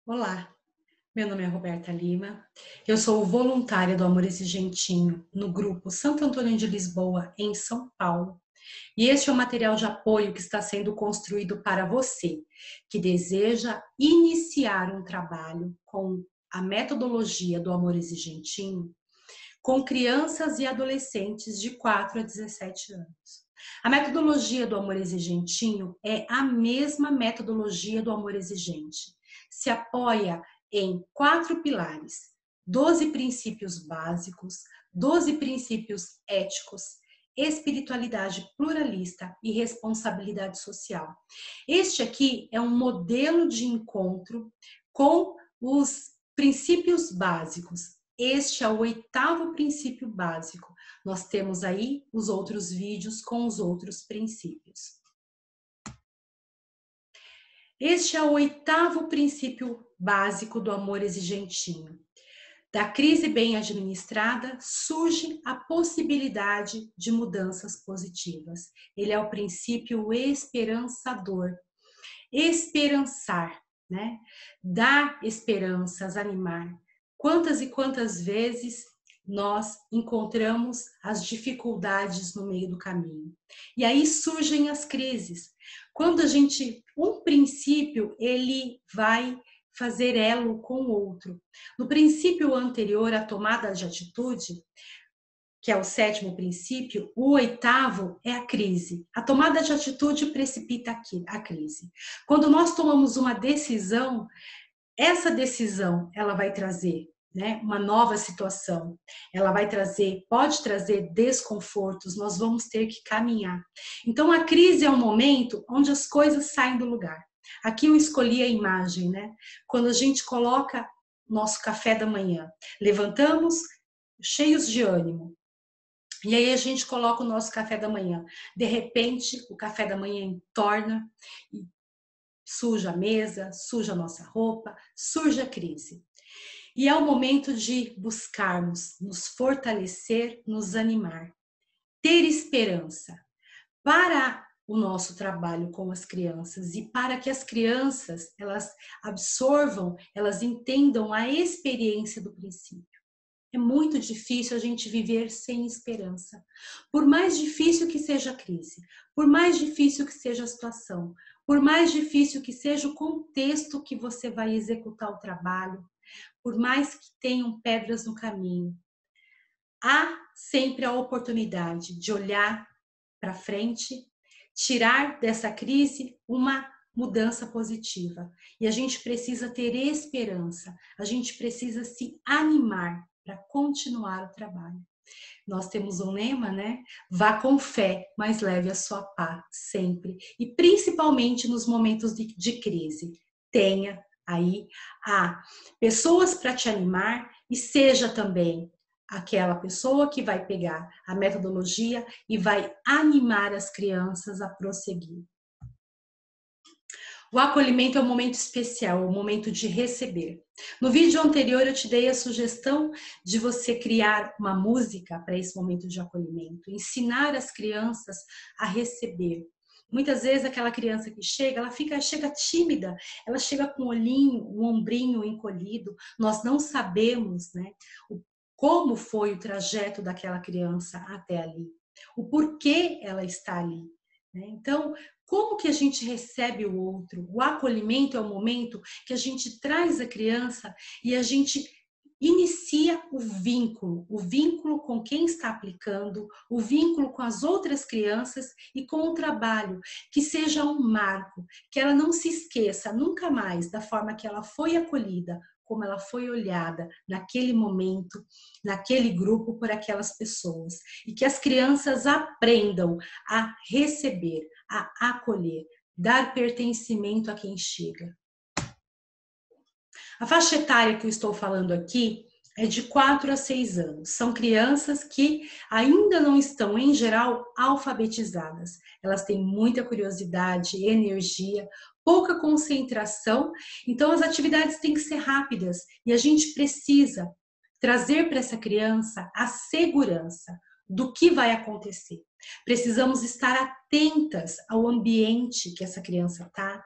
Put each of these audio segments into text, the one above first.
Olá, meu nome é Roberta Lima, eu sou voluntária do Amor Exigentinho no grupo Santo Antônio de Lisboa, em São Paulo. E este é o material de apoio que está sendo construído para você, que deseja iniciar um trabalho com a metodologia do Amor Exigentinho com crianças e adolescentes de 4 a 17 anos. A metodologia do amor exigentinho é a mesma metodologia do amor exigente. Se apoia em 4 pilares: 12 princípios básicos, 12 princípios éticos, espiritualidade pluralista e responsabilidade social. Este aqui é um modelo de encontro com os princípios básicos. Este é o 8º princípio básico. Nós temos aí os outros vídeos com os outros princípios. Este é o 8º princípio básico do amor exigentinho. Da crise bem administrada surge a possibilidade de mudanças positivas. Ele é o princípio esperançador. Esperançar, né? Dar esperanças, animar. Quantas e quantas vezes nós encontramos as dificuldades no meio do caminho. E aí surgem as crises. Quando um princípio, ele vai fazer elo com o outro. No princípio anterior à tomada de atitude, que é o 7º princípio, o 8º é a crise. A tomada de atitude precipita a crise. Quando nós tomamos uma decisão, essa decisão ela vai trazer, né, uma nova situação. Ela vai trazer, pode trazer desconfortos, nós vamos ter que caminhar. Então a crise é um momento onde as coisas saem do lugar. Aqui eu escolhi a imagem, né? Quando a gente coloca nosso café da manhã, levantamos cheios de ânimo, e aí a gente coloca o nosso café da manhã. De repente, o café da manhã entorna, e suja a mesa, suja a nossa roupa, surge a crise. E é o momento de buscarmos nos fortalecer, nos animar, ter esperança para o nosso trabalho com as crianças e para que as crianças elas absorvam, elas entendam a experiência do princípio. É muito difícil a gente viver sem esperança. Por mais difícil que seja a crise, por mais difícil que seja a situação, por mais difícil que seja o contexto que você vai executar o trabalho, por mais que tenham pedras no caminho, há sempre a oportunidade de olhar para frente, tirar dessa crise uma mudança positiva. E a gente precisa ter esperança, a gente precisa se animar para continuar o trabalho. Nós temos um lema, né? Vá com fé, mas leve a sua pá sempre. E principalmente nos momentos de crise. Tenha aí pessoas para te animar e seja também aquela pessoa que vai pegar a metodologia e vai animar as crianças a prosseguir. O acolhimento é um momento especial, o momento de receber. No vídeo anterior eu te dei a sugestão de você criar uma música para esse momento de acolhimento, ensinar as crianças a receber. Muitas vezes aquela criança que chega, chega tímida, ela chega com o olhinho, o ombrinho encolhido, nós não sabemos, né, como foi o trajeto daquela criança até ali, o porquê ela está ali. Então, como que a gente recebe o outro? O acolhimento é o momento que a gente traz a criança e a gente inicia o vínculo com quem está aplicando, o vínculo com as outras crianças e com o trabalho, que seja um marco, que ela não se esqueça nunca mais da forma que ela foi acolhida, como ela foi olhada naquele momento, naquele grupo por aquelas pessoas. E que as crianças aprendam a receber, a acolher, dar pertencimento a quem chega. A faixa etária que eu estou falando aqui é de 4 a 6 anos. São crianças que ainda não estão, em geral, alfabetizadas. Elas têm muita curiosidade, energia, pouca concentração, então as atividades têm que ser rápidas e a gente precisa trazer para essa criança a segurança do que vai acontecer. Precisamos estar atentas ao ambiente que essa criança está,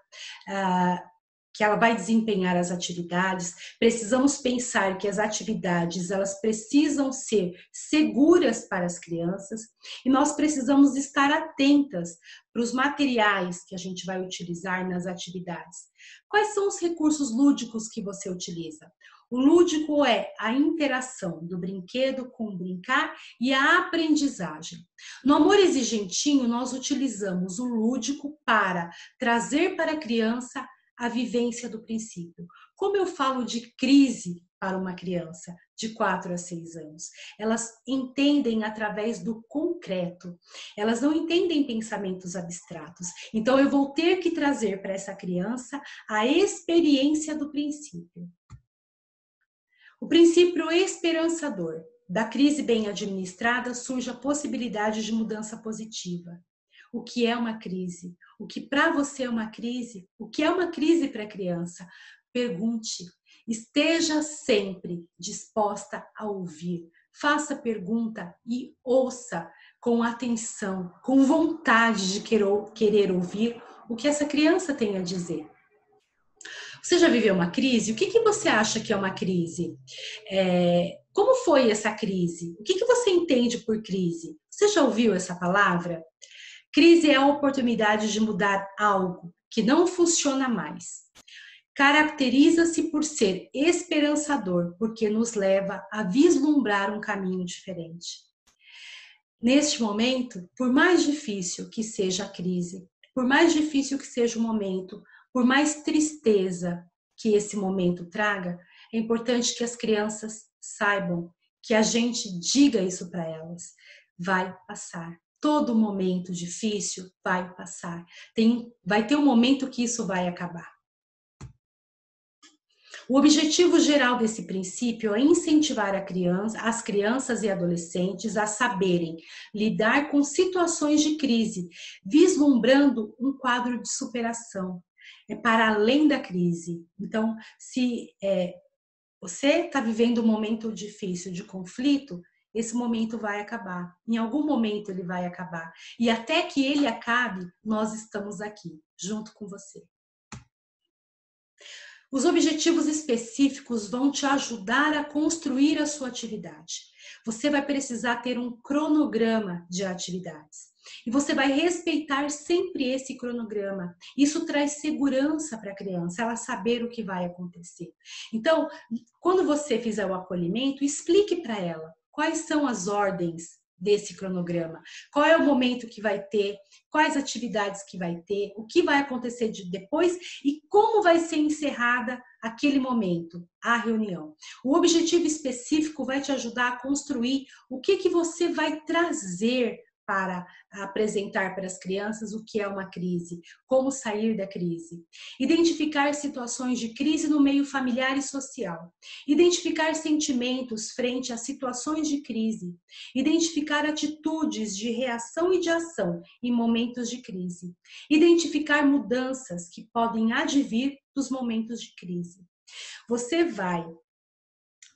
que ela vai desempenhar as atividades, precisamos pensar que as atividades elas precisam ser seguras para as crianças e nós precisamos estar atentas para os materiais que a gente vai utilizar nas atividades. Quais são os recursos lúdicos que você utiliza? O lúdico é a interação do brinquedo com o brincar e a aprendizagem. No Amor Exigentinho, nós utilizamos o lúdico para trazer para a criança a vivência do princípio. Como eu falo de crise para uma criança de 4 a 6 anos? Elas entendem através do concreto. Elas não entendem pensamentos abstratos. Então, eu vou ter que trazer para essa criança a experiência do princípio. O princípio esperançador. Da crise bem administrada surge a possibilidade de mudança positiva. O que é uma crise? O que para você é uma crise? O que é uma crise para a criança? Pergunte. Esteja sempre disposta a ouvir. Faça pergunta e ouça com atenção, com vontade de querer ouvir o que essa criança tem a dizer. Você já viveu uma crise? O que você acha que é uma crise? Como foi essa crise? O que você entende por crise? Você já ouviu essa palavra? Crise é a oportunidade de mudar algo que não funciona mais. Caracteriza-se por ser esperançador, porque nos leva a vislumbrar um caminho diferente. Neste momento, por mais difícil que seja a crise, por mais difícil que seja o momento, por mais tristeza que esse momento traga, é importante que as crianças saibam, que a gente diga isso para elas. Vai passar. Todo momento difícil vai passar. Vai ter um momento que isso vai acabar. O objetivo geral desse princípio é incentivar as crianças e adolescentes a saberem lidar com situações de crise, vislumbrando um quadro de superação. É para além da crise. Então, se você está vivendo um momento difícil de conflito, esse momento vai acabar. Em algum momento ele vai acabar. E até que ele acabe, nós estamos aqui, junto com você. Os objetivos específicos vão te ajudar a construir a sua atividade. Você vai precisar ter um cronograma de atividades. E você vai respeitar sempre esse cronograma. Isso traz segurança para a criança, ela saber o que vai acontecer. Então, quando você fizer o acolhimento, explique para ela quais são as ordens desse cronograma. Qual é o momento que vai ter, quais atividades que vai ter, o que vai acontecer depois e como vai ser encerrada aquele momento, a reunião. O objetivo específico vai te ajudar a construir o que você vai trazer para apresentar para as crianças o que é uma crise, como sair da crise. Identificar situações de crise no meio familiar e social. Identificar sentimentos frente a situações de crise. Identificar atitudes de reação e de ação em momentos de crise. Identificar mudanças que podem advir dos momentos de crise. Você vai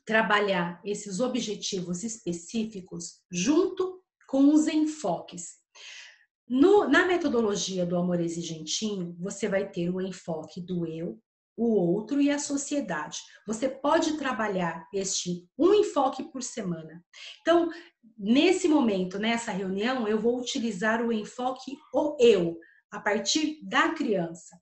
trabalhar esses objetivos específicos junto com os enfoques. Na metodologia do Amor Exigentinho, você vai ter o enfoque do eu, o outro e a sociedade. Você pode trabalhar um enfoque por semana. Então, nesse momento, nessa reunião, eu vou utilizar o enfoque o eu, a partir da criança.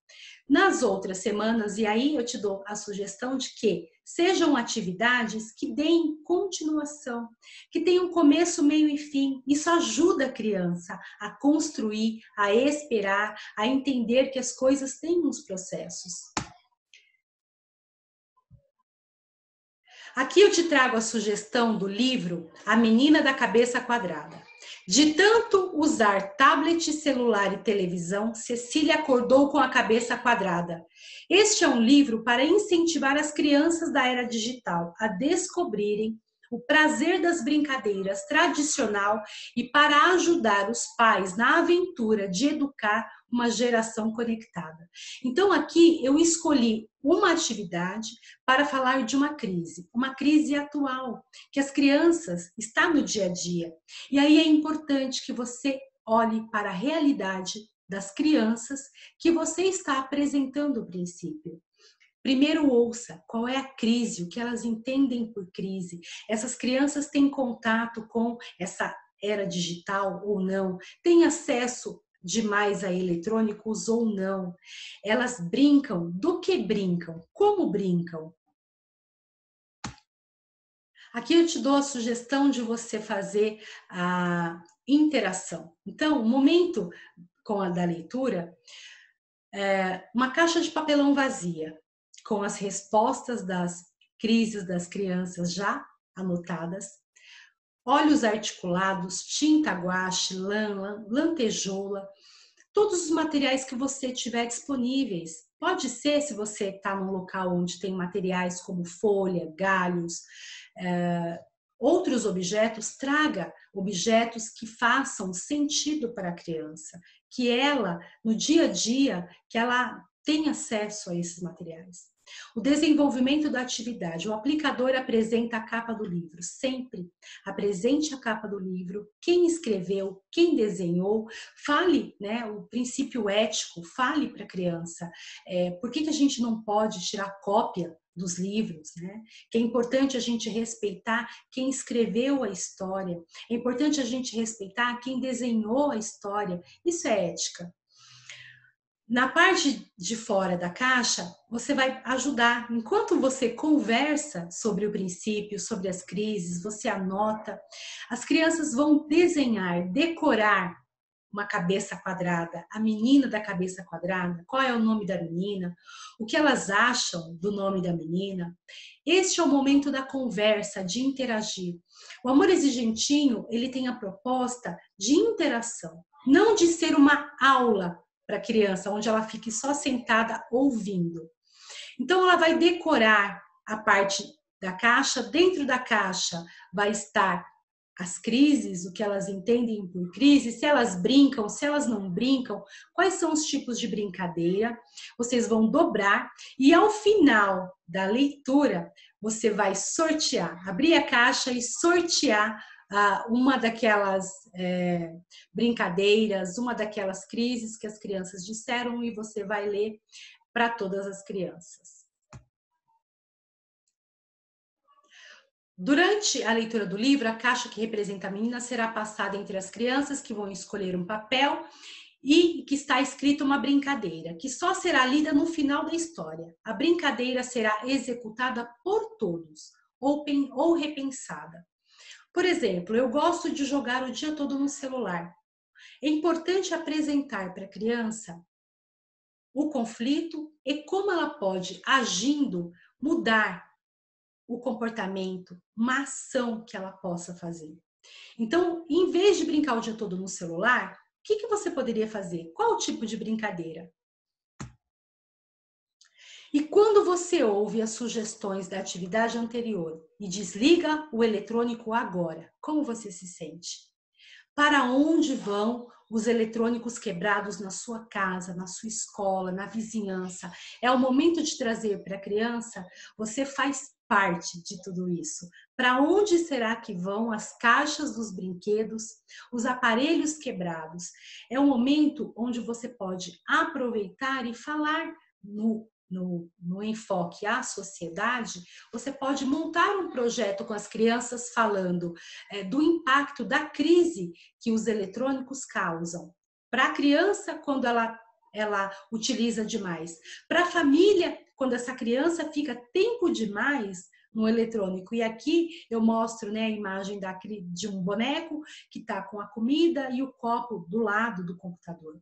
Nas outras semanas, e aí eu te dou a sugestão de que sejam atividades que deem continuação, que tenham começo, meio e fim. Isso ajuda a criança a construir, a esperar, a entender que as coisas têm uns processos. Aqui eu te trago a sugestão do livro A Menina da Cabeça Quadrada. De tanto usar tablet, celular e televisão, Cecília acordou com a cabeça quadrada. Este é um livro para incentivar as crianças da era digital a descobrirem o prazer das brincadeiras tradicional e para ajudar os pais na aventura de educar uma geração conectada. Então aqui eu escolhi uma atividade para falar de uma crise atual, que as crianças estão no dia a dia. E aí é importante que você olhe para a realidade das crianças que você está apresentando o princípio. Primeiro ouça qual é a crise, o que elas entendem por crise. Essas crianças têm contato com essa era digital ou não? Têm acesso demais a eletrônicos ou não? Elas brincam? Do que brincam? Como brincam? Aqui eu te dou a sugestão de você fazer a interação. Então, o momento com a da leitura, uma caixa de papelão vazia, com as respostas das crises das crianças já anotadas, olhos articulados, tinta guache, lã, lantejoula, todos os materiais que você tiver disponíveis. Pode ser, se você está num local onde tem materiais como folha, galhos, outros objetos, traga objetos que façam sentido para a criança, que ela, no dia a dia, que ela tenha acesso a esses materiais. O desenvolvimento da atividade. O aplicador apresenta a capa do livro. Sempre apresente a capa do livro, quem escreveu, quem desenhou, fale, né, o princípio ético, fale para a criança. Por que a gente não pode tirar cópia dos livros, né? Que é importante a gente respeitar quem escreveu a história, é importante a gente respeitar quem desenhou a história. Isso é ética. Na parte de fora da caixa, você vai ajudar. Enquanto você conversa sobre o princípio, sobre as crises, você anota, as crianças vão desenhar, decorar uma cabeça quadrada, a menina da cabeça quadrada, qual é o nome da menina, o que elas acham do nome da menina. Este é o momento da conversa, de interagir. O amor exigentinho, ele tem a proposta de interação, não de ser uma aula para a criança, onde ela fique só sentada ouvindo. Então, ela vai decorar a parte da caixa, dentro da caixa vai estar as crises, o que elas entendem por crise, se elas brincam, se elas não brincam, quais são os tipos de brincadeira. Vocês vão dobrar e ao final da leitura, você vai sortear, abrir a caixa e sortear uma daquelas brincadeiras, uma daquelas crises que as crianças disseram e você vai ler para todas as crianças. Durante a leitura do livro, a caixa que representa a menina será passada entre as crianças que vão escolher um papel e que está escrita uma brincadeira, que só será lida no final da história. A brincadeira será executada por todos ou repensada. Por exemplo, eu gosto de jogar o dia todo no celular. É importante apresentar para a criança o conflito e como ela pode, agindo, mudar o comportamento, uma ação que ela possa fazer. Então, em vez de brincar o dia todo no celular, o que você poderia fazer? Qual o tipo de brincadeira? E quando você ouve as sugestões da atividade anterior e desliga o eletrônico agora, como você se sente? Para onde vão os eletrônicos quebrados na sua casa, na sua escola, na vizinhança? É o momento de trazer para a criança, você faz parte de tudo isso. Para onde será que vão as caixas dos brinquedos, os aparelhos quebrados? É o momento onde você pode aproveitar e falar no enfoque à sociedade. Você pode montar um projeto com as crianças falando do impacto da crise que os eletrônicos causam. Para a criança, quando ela utiliza demais. Para a família, quando essa criança fica tempo demais no eletrônico. E aqui eu mostro, né, a imagem de um boneco que está com a comida e o copo do lado do computador.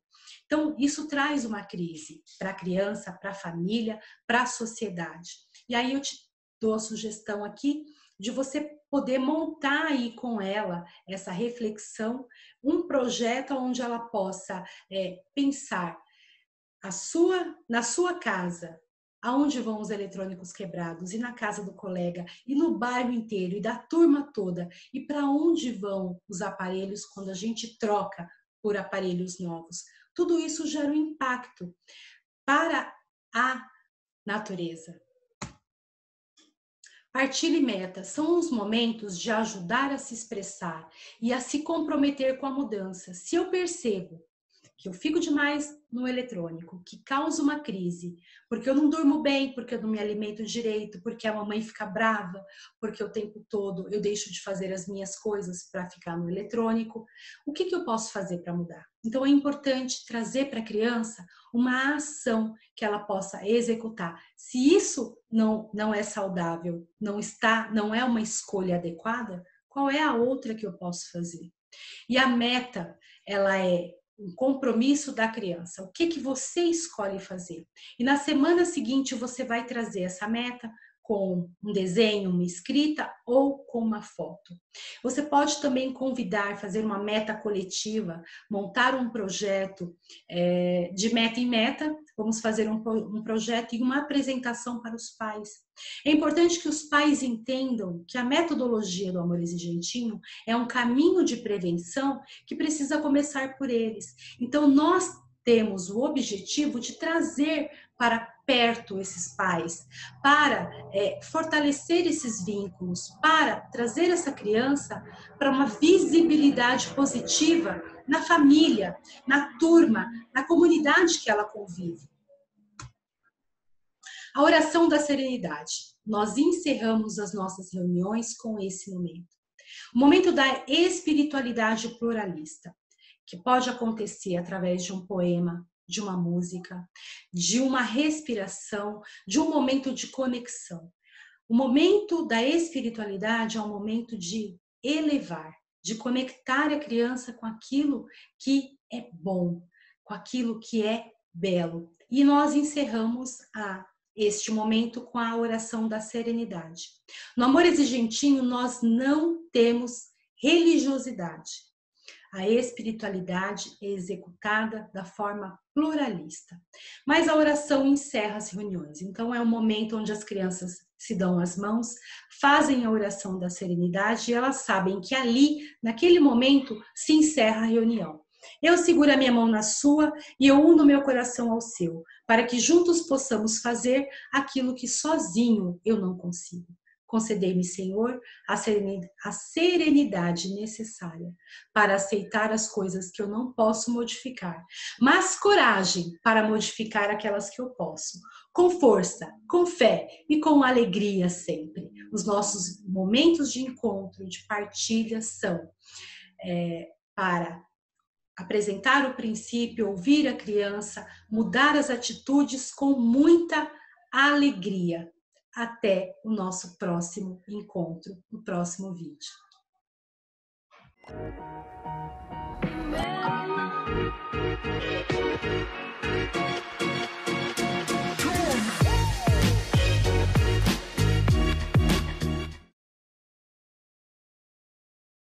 Então, isso traz uma crise para a criança, para a família, para a sociedade. E aí eu te dou a sugestão aqui de você poder montar aí com ela essa reflexão, um projeto onde ela possa pensar na sua casa, aonde vão os eletrônicos quebrados, e na casa do colega, e no bairro inteiro, e da turma toda, e para onde vão os aparelhos quando a gente troca por aparelhos novos. Tudo isso gera um impacto para a natureza. Partilha e meta são os momentos de ajudar a se expressar e a se comprometer com a mudança. Se eu percebo que eu fico demais no eletrônico, que causa uma crise, porque eu não durmo bem, porque eu não me alimento direito, porque a mamãe fica brava, porque o tempo todo eu deixo de fazer as minhas coisas para ficar no eletrônico, o que eu posso fazer para mudar? Então é importante trazer para a criança uma ação que ela possa executar. Se isso não é saudável, não é uma escolha adequada, qual é a outra que eu posso fazer? E a meta, ela é um compromisso da criança. O que você escolhe fazer? E na semana seguinte você vai trazer essa meta com um desenho, uma escrita ou com uma foto. Você pode também convidar, fazer uma meta coletiva, montar um projeto de meta em meta. Vamos fazer um projeto e uma apresentação para os pais. É importante que os pais entendam que a metodologia do Amor Exigentinho é um caminho de prevenção que precisa começar por eles. Então, nós temos o objetivo de trazer para perto esses pais, para fortalecer esses vínculos, para trazer essa criança para uma visibilidade positiva na família, na turma, na comunidade que ela convive. A oração da serenidade. Nós encerramos as nossas reuniões com esse momento. O momento da espiritualidade pluralista, que pode acontecer através de um poema, de uma música, de uma respiração, de um momento de conexão. O momento da espiritualidade é um momento de elevar, de conectar a criança com aquilo que é bom, com aquilo que é belo. E nós encerramos este momento com a oração da serenidade. No Amor Exigentinho, nós não temos religiosidade. A espiritualidade é executada da forma pluralista. Mas a oração encerra as reuniões. Então, é um momento onde as crianças se dão as mãos, fazem a oração da serenidade e elas sabem que ali, naquele momento, se encerra a reunião. Eu seguro a minha mão na sua e eu uno meu coração ao seu, para que juntos possamos fazer aquilo que sozinho eu não consigo. Concedei-me, Senhor, a serenidade necessária para aceitar as coisas que eu não posso modificar, mas coragem para modificar aquelas que eu posso, com força, com fé e com alegria sempre. Os nossos momentos de encontro, de partilha são para apresentar o princípio, ouvir a criança, mudar as atitudes com muita alegria. Até o nosso próximo encontro, no próximo vídeo.